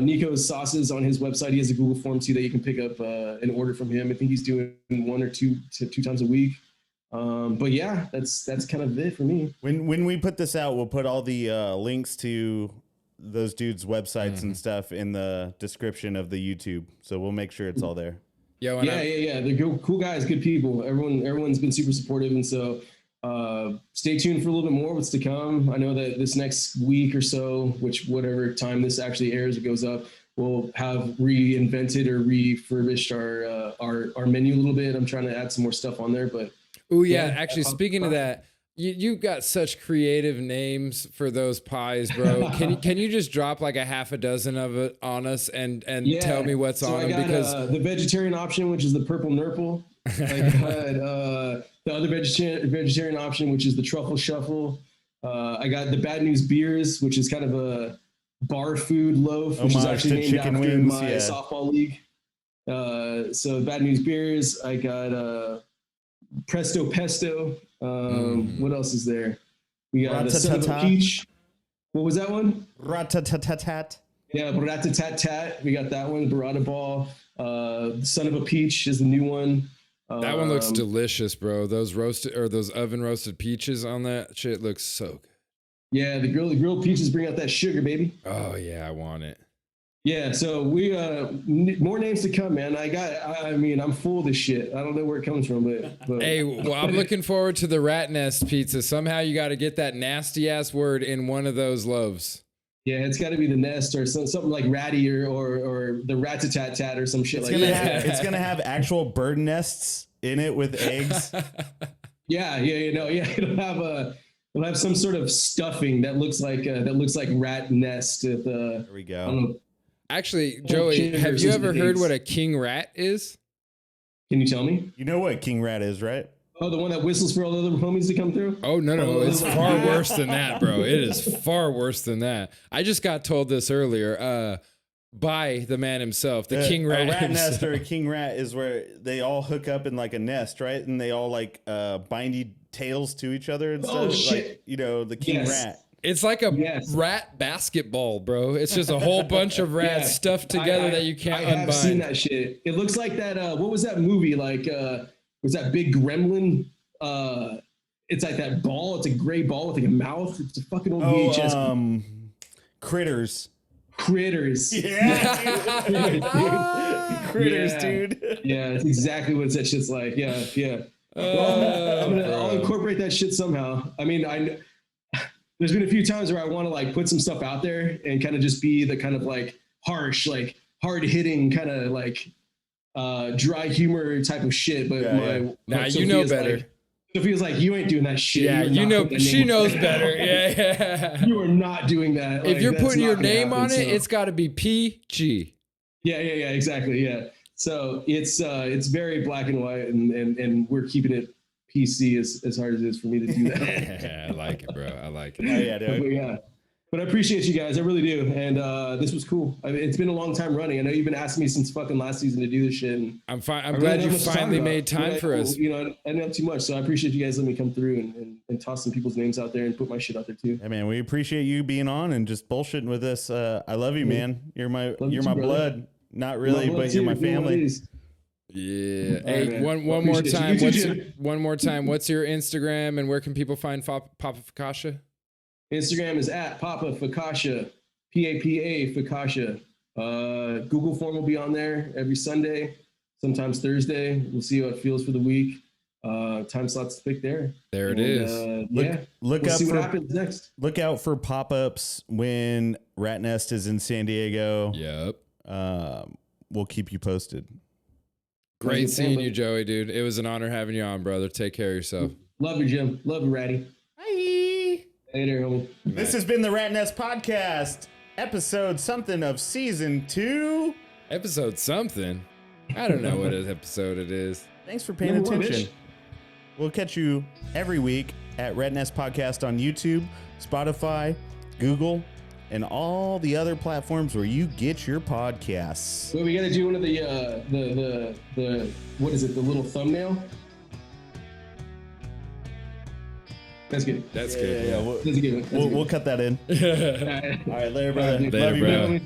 Nico's sauces on his website. He has a Google form too that you can pick up an order from him. I think he's doing 1 or 2 times a week. But yeah, that's kind of it for me. When we put this out, we'll put all the links to those dudes' websites and stuff in the description of the YouTube. So we'll make sure it's all there. Yeah. They're cool guys, good people. Everyone's been super supportive, and so stay tuned for a little bit more what's to come. I know that this next week or so, whatever time this actually airs, it goes up, we'll have reinvented or refurbished our menu a little bit. I'm trying to add some more stuff on there, but actually, speaking of that, you've got such creative names for those pies, bro. Can you just drop like a half a dozen of it on us and tell me what's on them? Because the vegetarian option, which is the purple nurple. I got the other vegetarian option, which is the truffle shuffle. I got the Bad News Beers, which is kind of a bar food loaf, which is actually named after my softball league. So Bad News Beers. I got Presto Pesto. What else is there? We got the Son of a Peach. What was that one? Rat-a-tat-tat. Yeah, rat-a-tat-tat. We got that one. Burrata Ball. Son of a Peach is the new one. That one looks delicious, bro. Those oven roasted peaches on that shit looks so good. Yeah, the grilled peaches bring out that sugar, baby. Oh yeah, I want it. Yeah, so we more names to come, man. I'm full of this shit. I don't know where it comes from, but hey, well, I'm looking forward to the Ratnest pizza. Somehow you got to get that nasty ass word in one of those loaves. Yeah, it's got to be the nest or something like ratty or the rat-a-tat-tat or some shit that. It's gonna have actual bird nests in it with eggs. Yeah. It'll have some sort of stuffing that looks like rat nest. There we go. Actually, Joey, have you ever heard what a king rat is? Can you tell me? You know what king rat is, right? Oh, the one that whistles for all the other homies to come through? Oh, no. It's far worse than that, bro. It is far worse than that. I just got told this earlier by the man himself, the king rat. A rat nest or a king rat is where they all hook up in like a nest, right? And they all like bindy tails to each other and stuff. Oh, shit. Like, you know, the king rat. It's like a rat basketball, bro. It's just a whole bunch of rats stuffed together that you can't unbind. I've seen that shit. It looks like that. What was that movie? Like, was that big gremlin? It's like that ball. It's a gray ball with like a mouth. It's a fucking old VHS. Critters. Yeah. Critters, dude. Yeah, it's exactly what that shit's like. Yeah. I'll incorporate that shit somehow. I mean, there's been a few times where I want to like put some stuff out there and kind of just be the kind of like harsh, like hard hitting kind of like dry humor type of shit. But you know better. Like, Sophia's like, you ain't doing that shit. Yeah, you know, she knows better. Yeah. You are not doing that. If you're putting your name on it, it's got to be PG. Yeah, exactly. Yeah. So it's very black and white, and we're keeping it PC as hard as it is for me to do that. I like it, bro. I like it. Oh, yeah, dude. But I appreciate you guys. I really do. And this was cool. I mean, it's been a long time running. I know you've been asking me since fucking last season to do this shit. And I'm glad you finally made time for us. You know, I didn't have too much. So I appreciate you guys letting me come through and toss some people's names out there and put my shit out there too. Hey, man, we appreciate you being on and just bullshitting with us. I love you, man. You're my blood. Not really, but you're my family. Yeah. Hey, one more time. What's your Instagram and where can people find Papa Focaccia? Instagram is at Papa Focaccia, PAPA Focaccia. Google form will be on there every Sunday, sometimes Thursday. We'll see how it feels for the week. Time slots to pick there. There it is. Look see what happens next. Look out for pop-ups when Ratnest is in San Diego. Yep. We'll keep you posted. Great seeing you, Joey, dude. It was an honor having you on, brother. Take care of yourself. Love you, Jim. Love you, Ratty. Bye. Later, homie. This has been the Ratnest Podcast, episode something of season 2. Episode something? I don't know what episode it is. Thanks for paying attention. We'll catch you every week at Ratnest Podcast on YouTube, Spotify, Google, and all the other platforms where you get your podcasts. Well, we got to do one of the what is it? The little thumbnail. That's good. That's good. Yeah. We'll cut that in. All right, later, brother. Later, bro.